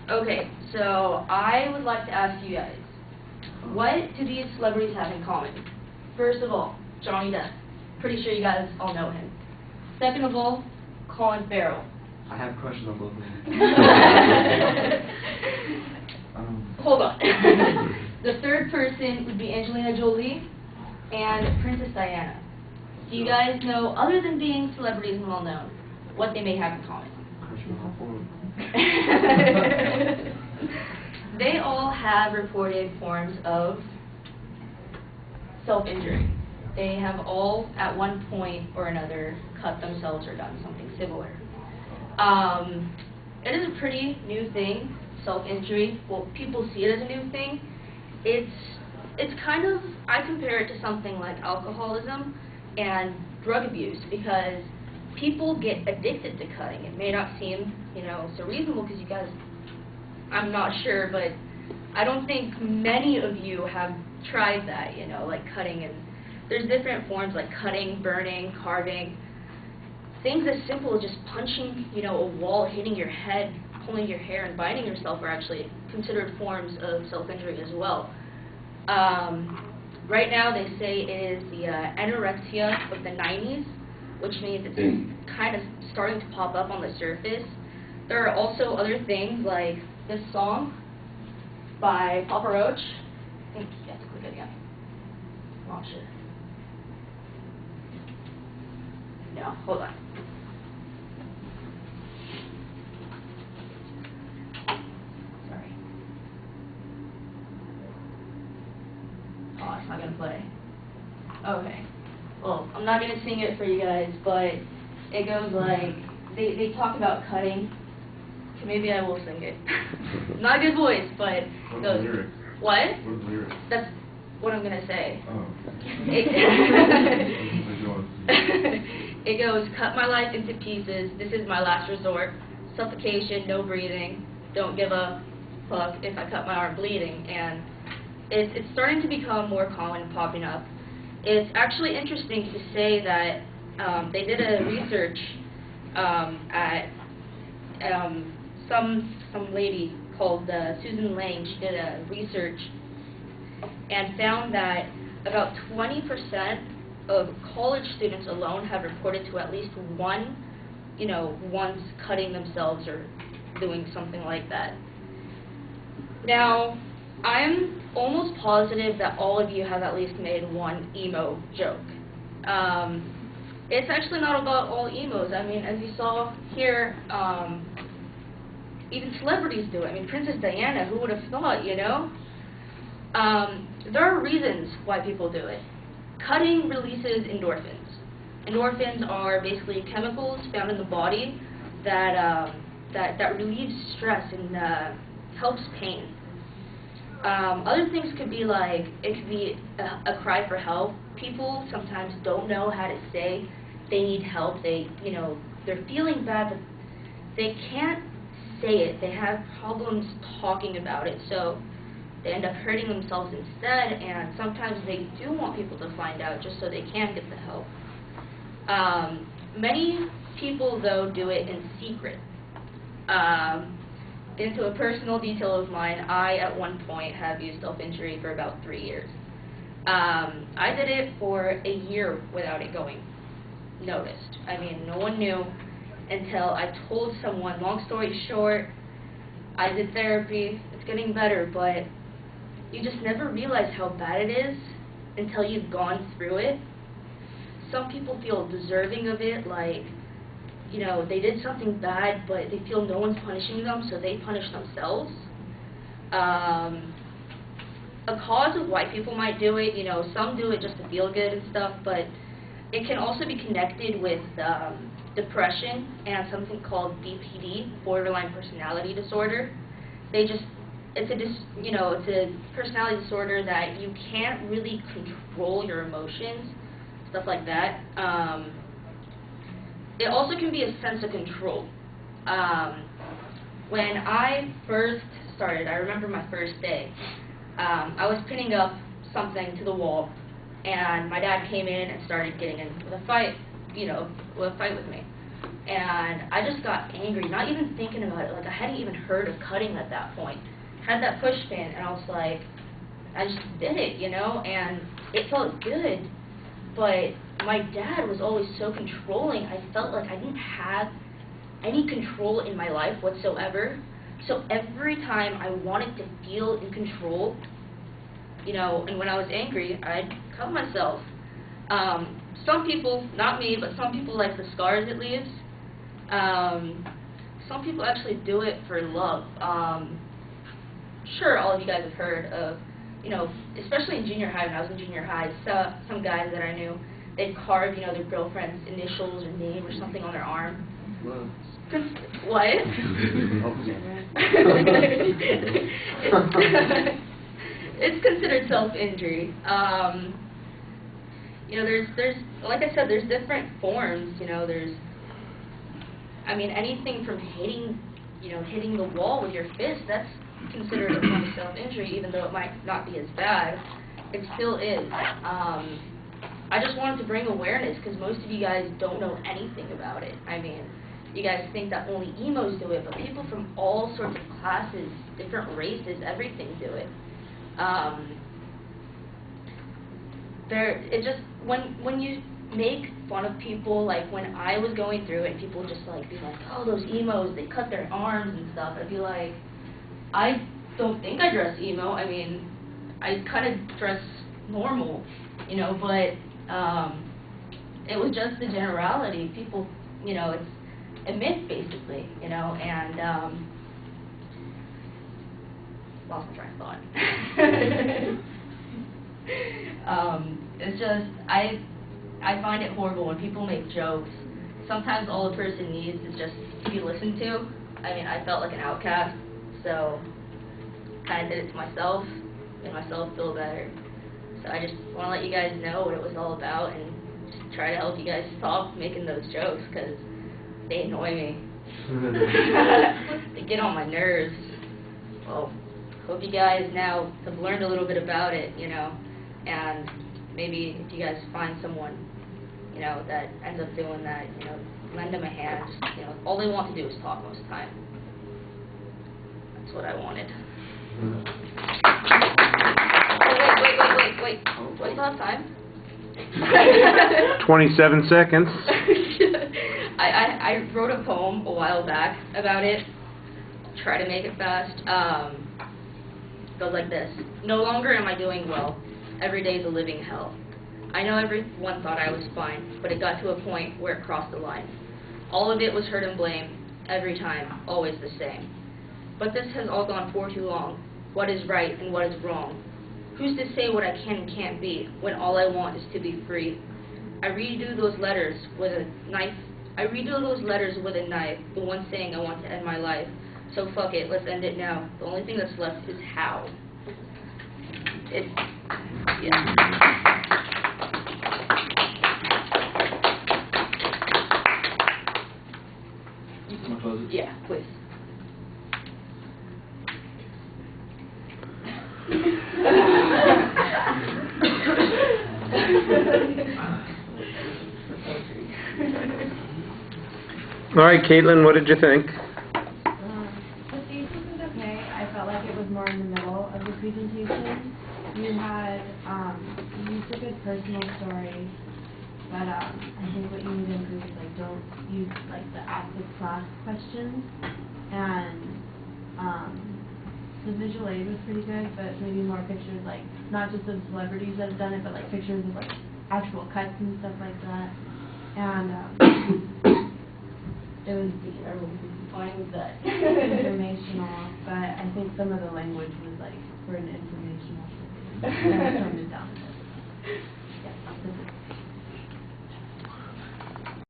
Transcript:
Okay, so I would like to ask you guys, what do these celebrities have in common? First of all, Johnny Depp. Pretty sure you guys all know him. Second of all, Colin Farrell. I have crushes on both of them. Hold on. The third person would be Angelina Jolie and Princess Diana. Do you guys know, other than being celebrities and well-known, what they may have in common? They all have reported forms of self-injury. They have all, at one point or another, cut themselves or done something similar. It is a pretty new thing, self-injury. Well, people see it as a new thing. It's kind of, I compare it to something like alcoholism and drug abuse, because people get addicted to cutting. It may not seem, so reasonable, because you guys, I'm not sure, but I don't think many of you have tried that, like cutting. And there's different forms like cutting, burning, carving. Things as simple as just punching, a wall, hitting your head, pulling your hair, and biting yourself are actually considered forms of self-injury as well. Right now they say it is the anorexia of the 90s, which means it's kind of starting to pop up on the surface. There are also other things like this song by Papa Roach. I think you have to click it again. I'm not sure. No, hold on. Sorry. Oh, it's not going to play. Okay. Well, I'm not going to sing it for you guys, but it goes like, they talk about cutting. Maybe I will sing it. Not a good voice, but it goes, what? What are the lyrics? That's what I'm going to say. Oh. It goes, cut my life into pieces, this is my last resort, suffocation, no breathing, don't give a fuck if I cut my arm bleeding. And it's starting to become more common and popping up. It's actually interesting to say that they did a research at some lady called Susan Lang. She did a research and found that about 20% of college students alone have reported to at least once cutting themselves or doing something like that. Now, I'm almost positive that all of you have at least made one emo joke. It's actually not about all emos. I mean, as you saw here, even celebrities do it. I mean, Princess Diana, who would have thought, There are reasons why people do it. Cutting releases endorphins. Endorphins are basically chemicals found in the body that relieves stress and helps pain. Other things could be like, it could be a cry for help. People sometimes don't know how to say they need help. They're feeling bad, but they can't say it. They have problems talking about it, so they end up hurting themselves instead, and sometimes they do want people to find out just so they can get the help. Many people, though, do it in secret. Into a personal detail of mine, I, at one point, have used self-injury for about 3 years. I did it for a year without it going noticed. I mean, no one knew until I told someone. Long story short, I did therapy. It's getting better, but you just never realize how bad it is until you've gone through it. Some people feel deserving of it, like, they did something bad, but they feel no one's punishing them, so they punish themselves. A cause of why people might do it, some do it just to feel good and stuff, but it can also be connected with depression and something called BPD, borderline personality disorder. It's a personality disorder that you can't really control your emotions, stuff like that. It also can be a sense of control. When I first started, I remember my first day, I was pinning up something to the wall, and my dad came in and started getting into a fight, with me. And I just got angry, not even thinking about it. Like, I hadn't even heard of cutting at that point. Had that push pin, and I was like, I just did it, you know, and it felt good. But my dad was always so controlling. I felt like I didn't have any control in my life whatsoever. So every time I wanted to feel in control, you know, and when I was angry, I'd cut myself. Some people, not me, but some people like the scars it leaves. Some people actually do it for love. Sure, all of you guys have heard of, you know, especially in junior high, when I was in junior high, some guys that I knew, they'd carve, you know, their girlfriend's initials or name or something on their arm. Well. What? It's considered self-injury. You know, there's like I said, there's different forms. You know, I mean, anything from hitting the wall with your fist, that's considered a form of self-injury, even though it might not be as bad. It still is. I just wanted to bring awareness because most of you guys don't know anything about it. I mean, you guys think that only emos do it, but people from all sorts of classes, different races, everything do it. When you make fun of people, like when I was going through it, and people just like be like, oh, those emos, they cut their arms and stuff. I'd be like, I don't think I dress emo. I mean, I kind of dress normal, you know, but it was just the generality. People, you know, it's a myth basically, you know, and lost my train of thought. It's just, I find it horrible when people make jokes. Sometimes all a person needs is just to be listened to. I mean, I felt like an outcast, so kind of did it to myself, made myself feel better. So I just want to let you guys know what it was all about and just try to help you guys stop making those jokes because they annoy me. They get on my nerves. Well, hope you guys now have learned a little bit about it, you know, and maybe if you guys find someone, you know, that ends up doing that, you know, lend them a hand. Just, you know, all they want to do is talk most of the time. That's what I wanted. Wait. Do I still have time? 27 seconds. I wrote a poem a while back about it. Try to make it fast. Goes like this. No longer am I doing well. Every day is a living hell. I know everyone thought I was fine, but it got to a point where it crossed the line. All of it was hurt and blame. Every time, always the same. But this has all gone for too long. What is right and what is wrong? Who's to say what I can and can't be when all I want is to be free? I redo those letters with a knife. The one saying I want to end my life. So fuck it, let's end it now. The only thing that's left is how. Yeah. Can I close it? Yeah, please. All right, Caitlin, what did you think? The thesis was okay. I felt like it was more in the middle of the presentation. You had, you used a good personal story, but I think what you need to improve is like don't use like the ask the class questions, and the visual aid was pretty good, but maybe more pictures, like not just of celebrities that have done it, but like pictures of like actual cuts and stuff like that. And it was fine with the informational, but I think some of the language was like for an informational.